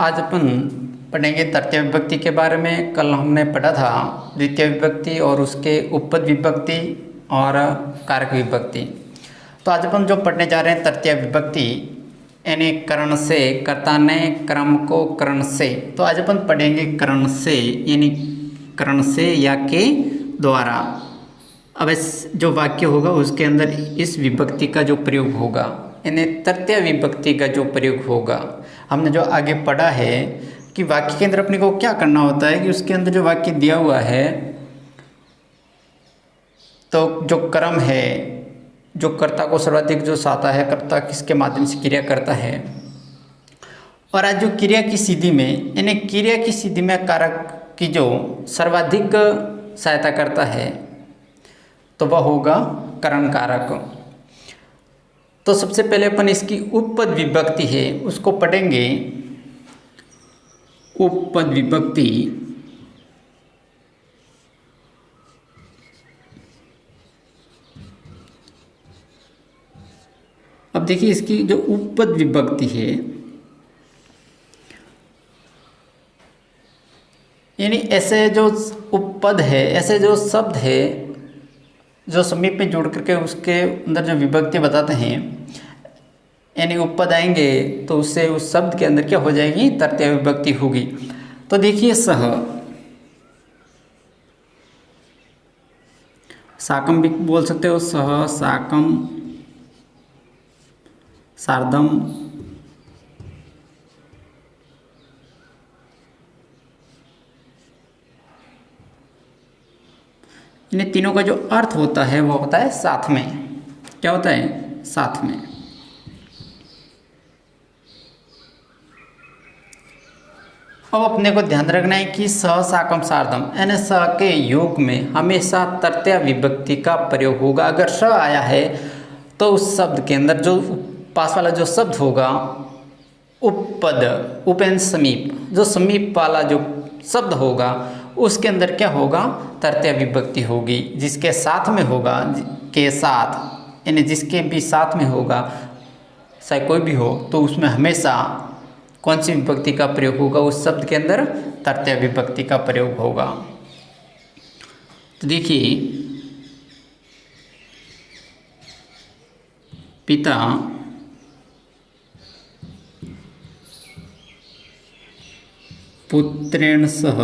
आज अपन पढ़ेंगे तृतीय विभक्ति के बारे में। कल हमने पढ़ा था द्वितीय विभक्ति और उसके उपपद विभक्ति और कारक विभक्ति। तो आज अपन जो पढ़ने जा रहे हैं तृतीय विभक्ति यानी करण से, कर्ता ने क्रम को करण से। तो आज अपन पढ़ेंगे करण से यानी करण से या के द्वारा। अब इस जो वाक्य होगा उसके अंदर इस विभक्ति का जो प्रयोग होगा यानी तृतीय विभक्ति का जो प्रयोग होगा। हमने जो आगे पढ़ा है कि वाक्य के अंदर अपने को क्या करना होता है कि उसके अंदर जो वाक्य दिया हुआ है तो जो क्रम है, जो कर्ता को सर्वाधिक जो साता है, कर्ता किसके माध्यम से क्रिया करता है, और आज जो क्रिया की सिद्धि में यानी क्रिया की सिद्धि में कारक की जो सर्वाधिक सहायता करता है तो वह होगा करण कारक। तो सबसे पहले अपन इसकी उपपद विभक्ति है उसको पढ़ेंगे। उपपद विभक्ति अब देखिए इसकी जो उपपद विभक्ति है यानी ऐसे जो उपपद है, ऐसे जो शब्द है जो समीप में जोड़ करके उसके अंदर जो विभक्ति बताते हैं यानी उपपद आएंगे तो उससे उस शब्द के अंदर क्या हो जाएगी, तृतीय विभक्ति होगी। तो देखिए सह, साकम भी बोल सकते हो, सह, साकम, सार्धम, इन तीनों का जो अर्थ होता है वो होता है साथ में। क्या होता है, साथ में। अब अपने को ध्यान रखना है कि स, साकम, सार्धम यानी स के योग में हमेशा तृतीय विभक्ति का प्रयोग होगा। अगर स आया है तो उस शब्द के अंदर जो पास वाला जो शब्द होगा उपपद, उपेन समीप, जो समीप वाला जो शब्द होगा उसके अंदर क्या होगा, तृतीय विभक्ति होगी। जिसके साथ में होगा, के साथ यानी जिसके भी साथ में होगा, चाहे कोई भी हो, तो उसमें हमेशा कौन सी विभक्ति का प्रयोग होगा, उस शब्द के अंदर तृतीय विभक्ति का प्रयोग होगा। तो देखिए पिता पुत्रेण सह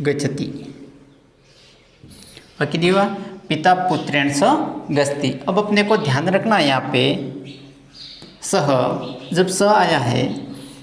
गच्छति। बाकी दिया पिता पुत्रेण सह गच्छति। अब अपने को ध्यान रखना है यहाँ पे सह, जब स आया है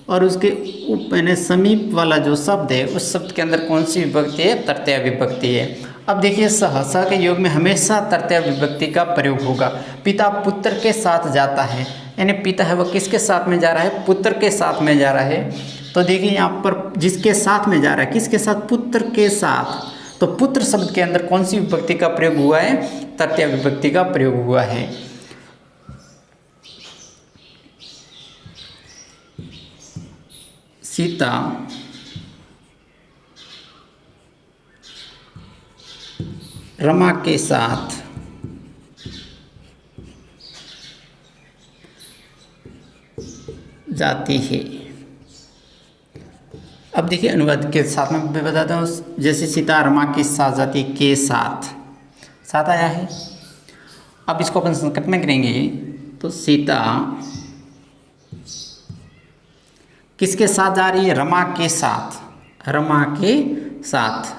और उसके यानी समीप वाला जो शब्द है उस शब्द के अंदर कौन सी विभक्ति है, तृतीय विभक्ति है। अब देखिए सह, स के योग में हमेशा तृतीय विभक्ति का प्रयोग होगा। पिता पुत्र के साथ जाता है यानी पिता है वह किसके साथ में जा रहा है, पुत्र के साथ में जा रहा है। तो देखिए यहाँ पर जिसके साथ में जा रहा है, किसके साथ, पुत्र के साथ। तो पुत्र शब्द के अंदर कौन सी विभक्ति का प्रयोग हुआ है, तृतीय विभक्ति का प्रयोग हुआ है। सीता रमा के साथ जाती है। अब देखिए अनुवाद के साथ में मैं बताता हूँ। जैसे सीता रमा के साथ जाती, के साथ, साथ आया है। अब इसको अपन संकट में करेंगे तो सीता किसके साथ जा रही है, रमा के साथ, रमा के साथ।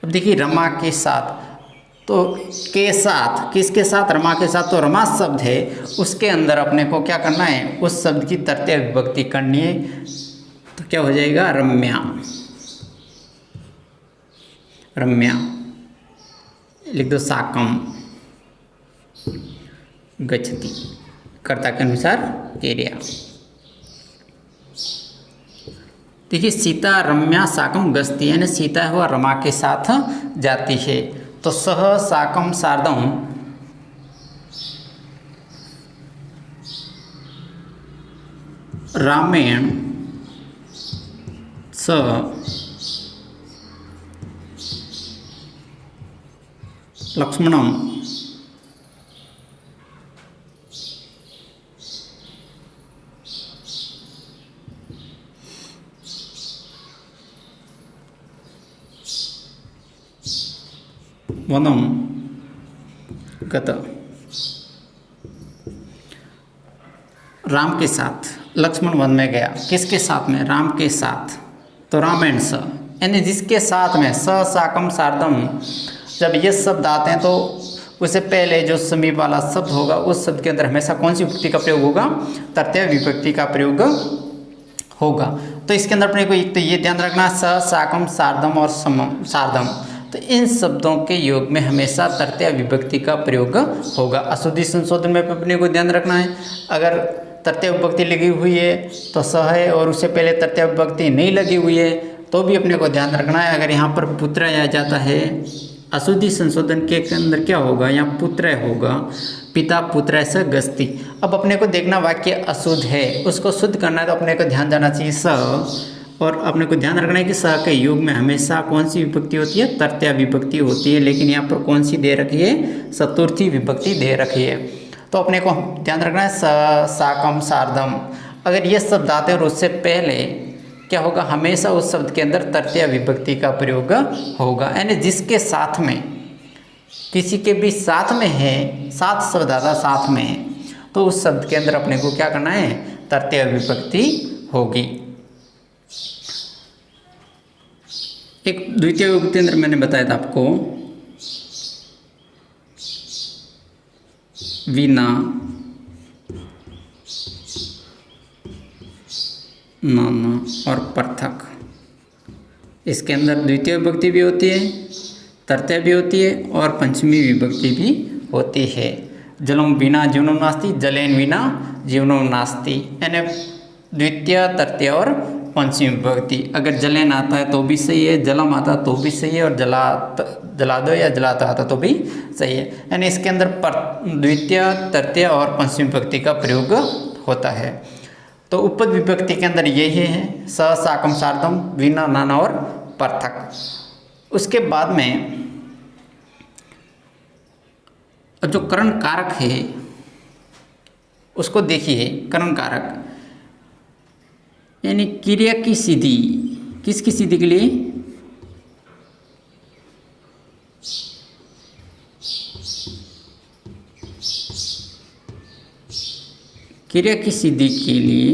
अब देखिए रमा के साथ, तो के साथ किसके साथ, रमा के साथ। तो रमा शब्द है उसके अंदर अपने को क्या करना है, उस शब्द की तृतीय विभक्ति करनी है। तो क्या हो जाएगा, रम्या, रम्या। लिख दो साकम गच्छति, कर्ता के अनुसार क्रिया। देखिए सीता रम्या साकम गच्छति यानी सीता है वह रमा के साथ जाती है। तो सह साकम सार्धम रामेण स लक्ष्मणं वनं गत। राम के साथ लक्ष्मण वन में गया, किसके साथ में? राम के साथ। तो राम एंड स, यानी जिसके साथ में, स साकम सार्धम, जब ये शब्द आते हैं तो उससे पहले जो समीप वाला शब्द होगा उस शब्द के अंदर हमेशा कौन सी विभक्ति का प्रयोग होगा? तृतीय विभक्ति का प्रयोग होगा। तो इसके अंदर अपने को एक तो ये ध्यान रखना, स साकम सार्धम और समम सार्धम, तो इन शब्दों के योग में हमेशा तृतीय विभक्ति का प्रयोग होगा। अशुद्धि संशोधन में अपने को ध्यान रखना है, अगर तृतीय विभक्ति लगी हुई है तो स है, और उससे पहले तृतीय विभक्ति नहीं लगी हुई है तो भी अपने को ध्यान रखना है। अगर यहाँ पर पुत्र आ जाता है, अशुद्धि संशोधन के अंदर क्या होगा? यहाँ पुत्र होगा, पिता पुत्र स गस्ती। अब अपने को देखना वाक्य अशुद्ध है, उसको शुद्ध करना है तो अपने को ध्यान जाना चाहिए स, और अपने को ध्यान रखना है कि स के योग में हमेशा कौन सी विभक्ति होती है? तृतीय विभक्ति होती है। लेकिन यहाँ पर कौन सी दे रखी है? चतुर्थी विभक्ति दे रखी है। तो अपने को ध्यान रखना है स साकम सार्धम, अगर ये शब्द आते हैं और उससे पहले क्या होगा? हमेशा उस शब्द के अंदर तृतीय विभक्ति का प्रयोग होगा, यानी जिसके साथ में, किसी के भी साथ में है, साथ शब्द आता साथ में है, तो उस शब्द के अंदर अपने को क्या करना है? तृतीय विभक्ति होगी। एक द्वितीय विभक्ति अंदर मैंने बताया था आपको, वीणा, नाना और पृथक। इसके अंदर द्वितीय विभक्ति भी होती है, तृतीय भी होती है और पंचमी विभक्ति भी होती है। जलम विना जीवनम नास्ति, जलेन विना जीवनम नास्ति, यानी द्वितीय, तृतीय और पंचमी विभक्ति। अगर जलेन आता है तो भी सही है, जलम आता तो भी सही है, और जला दो या जलाता आता तो भी सही है। यानी इसके अंदर द्वितीय, तृतीय और पंचमी विभक्ति का प्रयोग होता है। तो उपपद विभक्ति के अंदर यही है, स साकम सार्धम, वीणा, नाना और पृथक। उसके बाद में जो करण कारक है उसको देखिए। करण कारक यानी क्रिया की सिद्धि, किसकी सिद्धि के लिए? क्रिया की सिद्धि के लिए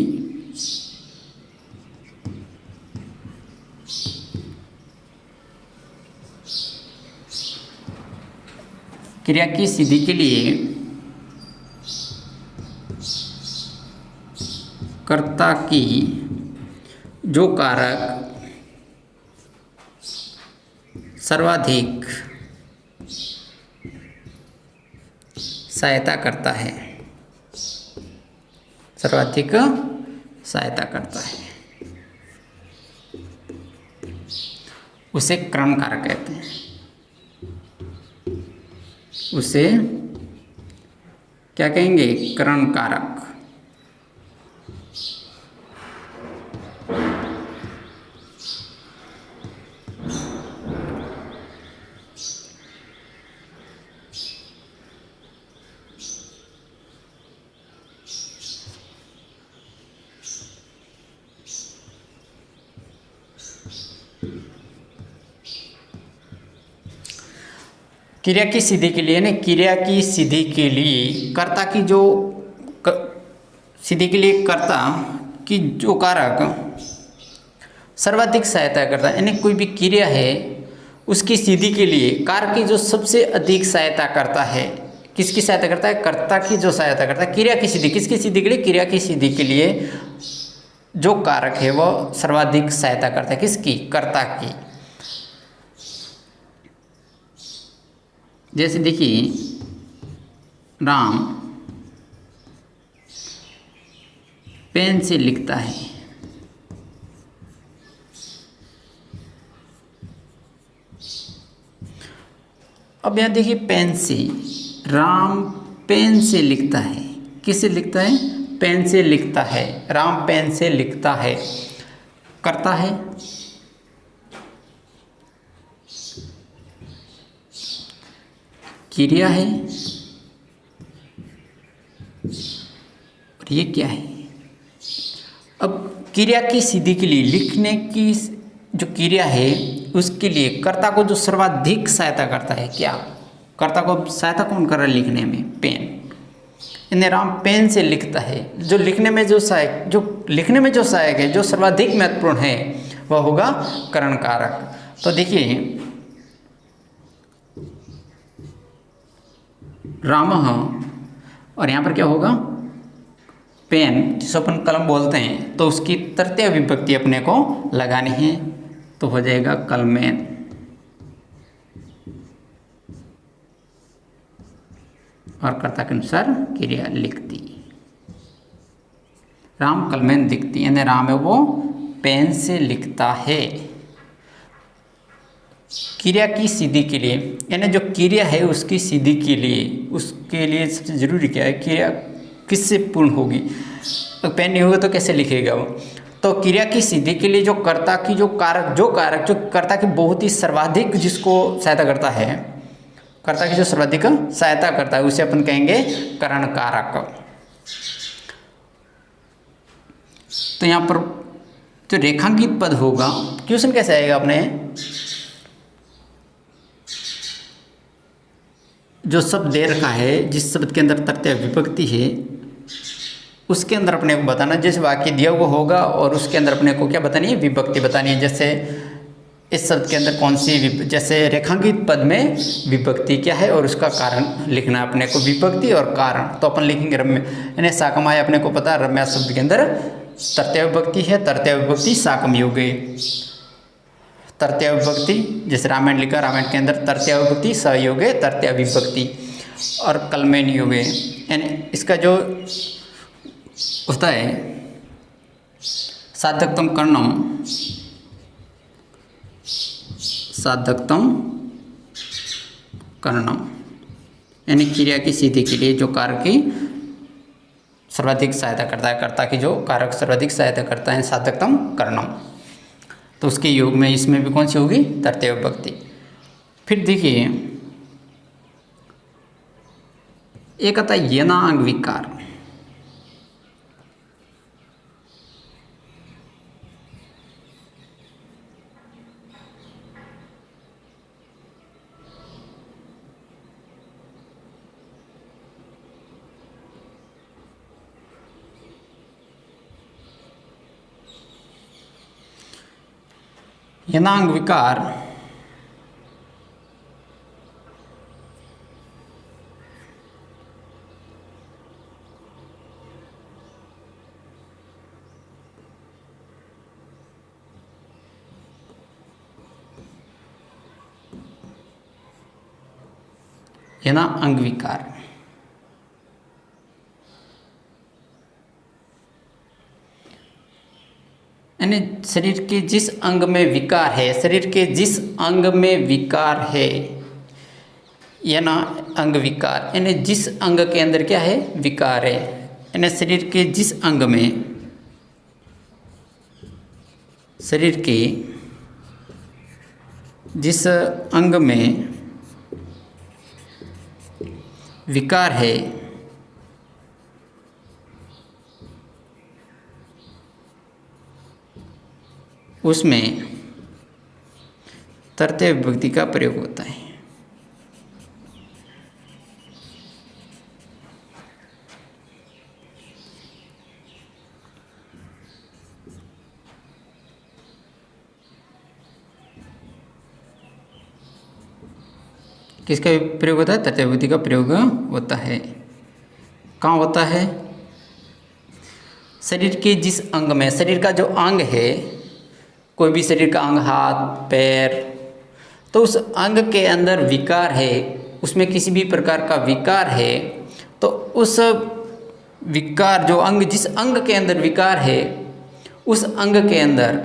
क्रिया की सिद्धि के लिए कर्ता की जो कारक सर्वाधिक सहायता करता है, सर्वाधिक सहायता करता है, उसे करण कारक कहते हैं। उसे क्या कहेंगे? करण कारक। क्रिया की सिद्धि के लिए, क्रिया की सिद्धि के लिए कर्ता की जो सिद्धि के लिए कर्ता की जो कारक सर्वाधिक सहायता करता है, यानी कोई भी क्रिया है उसकी सिद्धि के लिए कारक की जो सबसे अधिक सहायता करता है, किसकी सहायता करता है? कर्ता की जो सहायता करता है। क्रिया की सिद्धि, किसकी सिद्धि के लिए? क्रिया की सिद्धि के लिए जो कारक है वह सर्वाधिक सहायता करता है, किसकी? कर्ता की। जैसे देखिए, राम पेन से लिखता है, अब यहाँ देखिए पेन से, राम पेन से लिखता है, किससे लिखता है? पेन से लिखता है, राम पेन से लिखता है, करता है। क्रिया है और ये क्या है। अब क्रिया की सिद्धि के लिए लिखने की जो क्रिया है उसके लिए कर्ता को जो सर्वाधिक सहायता करता है, क्या कर्ता को सहायता कौन कर रहा है लिखने में? पेन। इन्हें राम पेन से लिखता है। जो लिखने में जो सहायक है, जो सर्वाधिक महत्वपूर्ण है, वह होगा करण कारक। तो देखिए रामः और यहाँ पर क्या होगा? पेन, जिसको अपन कलम बोलते हैं, तो उसकी तृतीय विभक्ति अपने को लगानी है, तो हो जाएगा कलमेन। और कर्ता के अनुसार क्रिया लिखती। राम कलमेन दिखती, यानी राम है वो पेन से लिखता है। क्रिया की सिद्धि के लिए, यानी जो क्रिया है उसकी सिद्धि के लिए, उसके लिए सबसे जरूरी क्या है? क्रिया किससे पूर्ण होगी? पेन नहीं होगा तो कैसे लिखेगा वो? तो क्रिया की सिद्धि के लिए जो कर्ता की जो कर्ता की बहुत ही सर्वाधिक जिसको सहायता करता है, कर्ता की जो सर्वाधिक सहायता करता है, उसे अपन कहेंगे करण कारक। तो यहाँ पर जो रेखांकित पद होगा, क्वेश्चन कैसे आएगा अपने? जो शब्द दे रखा है, जिस शब्द के अंदर तृतीय विभक्ति है, उसके अंदर अपने को बताना, जैसे वाक्य दिया हुआ होगा और उसके अंदर अपने को क्या बतानी है? विभक्ति बतानी है। जैसे इस शब्द के अंदर कौन सी जैसे रेखांकित पद में विभक्ति क्या है और उसका कारण लिखना है अपने को, विभक्ति और कारण। तो अपन लिखेंगे रम्य, यानी साकमाय अपने को पता है रम्या शब्द के अंदर तृतीय विभक्ति है, तृतीय विभक्ति साकम योग है। तृतीय विभक्ति जैसे रामायण लिखा, रामायण के अंदर तृतीय विभक्ति सहयोग है, तृतीय विभक्ति और कलमेन योग है। यानी इसका जो होता है साधकतम कर्णम, साधकतम कर्णम, यानी क्रिया की सिद्धि के लिए जो कारक की सर्वाधिक सहायता करता है, कर्ता की जो कारक सर्वाधिक सहायता करता है, साधकतम कर्णम। तो उसके योग में इसमें भी कौन सी होगी? तृतीय विभक्ति। फिर देखिए एक आता है यनांग विकार। यनांग विकार यना अंग विकार। यानी शरीर के जिस अंग में विकार है, शरीर के जिस अंग में विकार है, यना अंग विकार, यानी जिस अंग के अंदर क्या है? विकार है। यानी शरीर के जिस अंग में, शरीर के जिस अंग में विकार है, उसमें तृतीय विभक्ति का प्रयोग होता है। किसका प्रयोग होता है? तृतीय विभक्ति का प्रयोग होता है। कहाँ होता है? शरीर के जिस अंग में, शरीर का जो अंग है, कोई भी शरीर का अंग, हाथ पैर, तो उस अंग के अंदर विकार है, उसमें किसी भी प्रकार का विकार है, तो उस विकार जो अंग, जिस अंग के अंदर विकार है, उस अंग के अंदर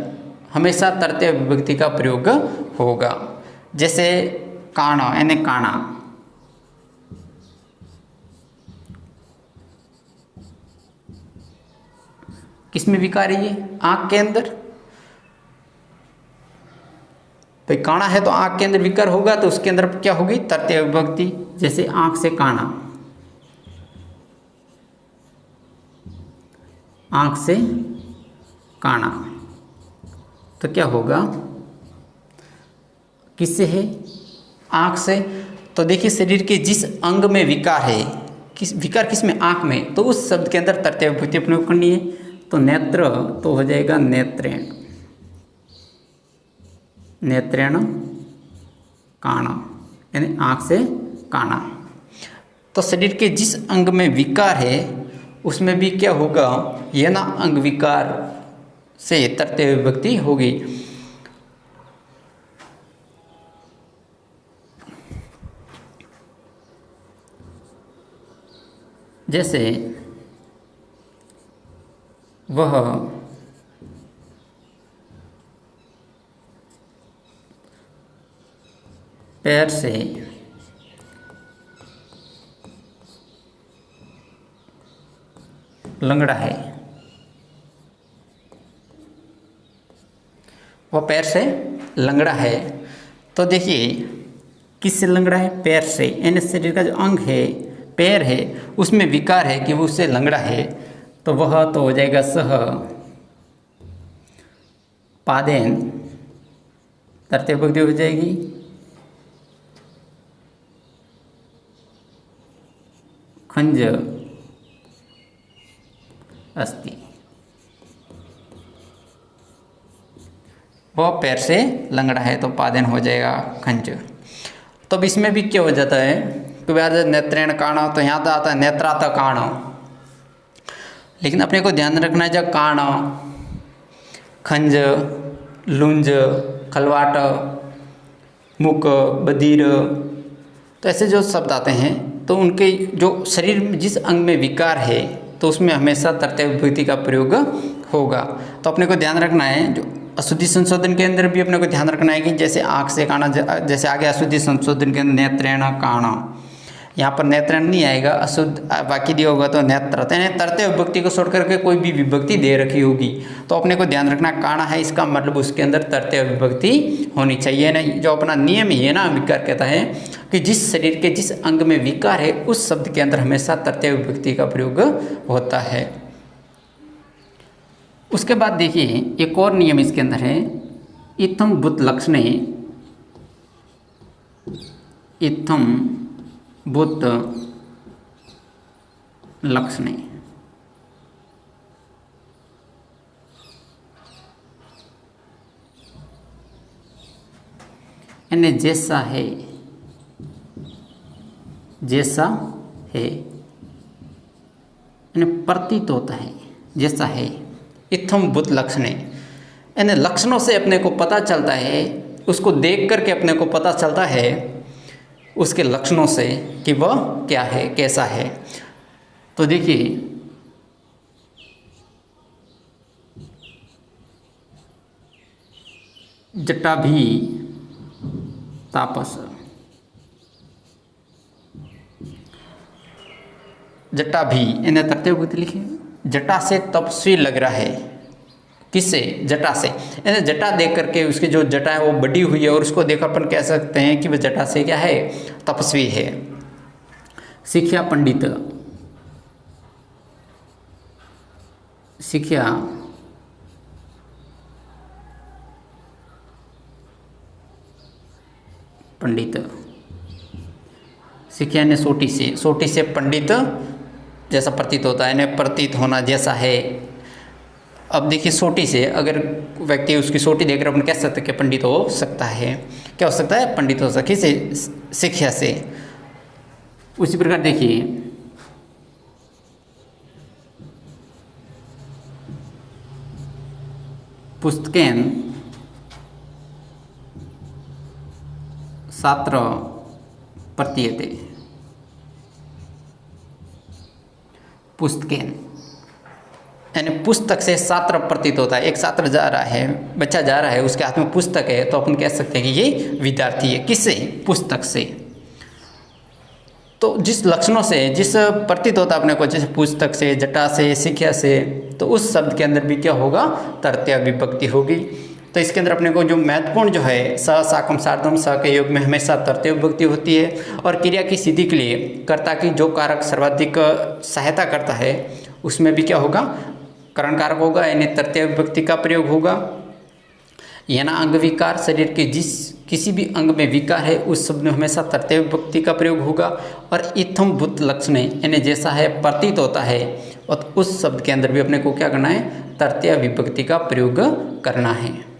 हमेशा तृतीय विभक्ति का प्रयोग होगा। जैसे काणा, यानी काणा, किसमें विकार है? ये आँख के अंदर। भाई काणा है तो आँख के अंदर विकार होगा, तो उसके अंदर क्या होगी? तृतीय विभक्ति। जैसे आँख से काना, आँख से काना, तो क्या होगा, किससे है, आँख से। तो देखिए शरीर के जिस अंग में विकार है, विकार किस में, आँख में, तो उस शब्द के अंदर तृतीय विभक्ति प्रयोग करनी है। तो नेत्र तो हो जाएगा नेत्रेण, नेत्रेण काना, यानी आँख से काना। तो शरीर के जिस अंग में विकार है उसमें भी क्या होगा, ये ना अंग विकार से तृतीय विभक्ति होगी। जैसे वह पैर से लंगड़ा है, वह पैर से लंगड़ा है। तो देखिए किससे लंगड़ा है, पैर से, यानी शरीर का जो अंग है पैर है उसमें विकार है कि वो उससे लंगड़ा है। तो वह तो हो जाएगा सह पादेन, तृतीय विभक्ति हो जाएगी। खंज अस्ति, वह पैर से लंगड़ा है तो पादेन हो जाएगा खंज। तो अब इसमें भी क्या हो जाता है कि वह नेत्रेण काण, तो यहाँ तो आता है नेत्रात काण, लेकिन अपने को ध्यान रखना है जब काण, खंज, लुंज, खलवाट, मुक, बधिर, तो ऐसे जो शब्द आते हैं तो उनके जो शरीर में जिस अंग में विकार है तो उसमें हमेशा तृतीय विभक्ति का प्रयोग होगा। तो अपने को ध्यान रखना है, जो अशुद्धि संशोधन के अंदर भी अपने को ध्यान रखना है कि जैसे आँख से काना, जैसे आगे अशुद्धि संशोधन के अंदर नेत्रेण काण, यहाँ पर नेत्रेण नहीं आएगा, अशुद्ध बाकी दिया होगा तो नेत्र, यानी तृतीय विभक्ति को छोड़ करके कोई भी विभक्ति दे रखी होगी तो अपने को ध्यान रखना काणा है, इसका मतलब उसके अंदर तृतीय विभक्ति होनी चाहिए। नहीं, जो अपना नियम ही है ना, विकार कहता है कि जिस शरीर के जिस अंग में विकार है उस शब्द के अंदर हमेशा तृतीय विभक्ति का प्रयोग होता है। उसके बाद देखिए एक और नियम इसके अंदर है, इत्थम बुत लक्षणे, इत्थम बुत लक्षणे, यानी जैसा है, जैसा है, यानी प्रतीत होता है, जैसा है। इत्थम बुत लक्षणे, यानी लक्षणों से अपने को पता चलता है, उसको देख करके अपने को पता चलता है उसके लक्षणों से कि वह क्या है, कैसा है। तो देखिए जटाभी तापस, जटाभी यानी तृतीय विभक्ति लिखिए, जटा से तपस्वी लग रहा है, किससे, जटा से, यानी जटा देख करके उसकी जो जटा है वो बड़ी हुई है और उसको देख अपन कह सकते हैं कि वह जटा से क्या है, तपस्वी है। शिक्षा पंडित, शिक्षा पंडित, शिक्षा ने सोटी से, सोटी से पंडित जैसा प्रतीत होता है, यानी प्रतीत होना जैसा है। अब देखिए सोटी से अगर व्यक्ति उसकी सोटी देखकर अपन कह सकते कि पंडित हो सकता है, क्या हो सकता है, पंडित हो सके से, शिक्षा से। उसी प्रकार देखिए पुस्तकेन छात्र प्रतीयते, पुस्तकेन यानी पुस्तक से छात्र प्रतीत होता है। एक छात्र जा रहा है, बच्चा जा रहा है, उसके हाथ में पुस्तक है तो अपन कह सकते हैं कि ये विद्यार्थी है, किससे, पुस्तक से। तो जिस लक्षणों से जिस प्रतीत होता है अपने को, जैसे पुस्तक से, जटा से, शिक्षा से, तो उस शब्द के अंदर भी क्या होगा, तृतीय विभक्ति होगी। तो इसके अंदर अपने को जो महत्वपूर्ण जो है स साकम सार्धम स के योग में हमेशा तृतीय विभक्ति होती है। और क्रिया की सिद्धि के लिए कर्ता की जो कारक सर्वाधिक सहायता करता है उसमें भी क्या होगा, करण कारक होगा, यानी तृतीय विभक्ति का प्रयोग होगा। याना अंग विकार, शरीर के जिस किसी भी अंग में विकार है उस शब्द में हमेशा तृतीय विभक्ति का प्रयोग होगा। और इत्थम भूत लक्षणे, यानी जैसा है प्रतीत होता है, और उस शब्द के अंदर भी अपने को क्या करना है, तृतीय विभक्ति का प्रयोग करना है।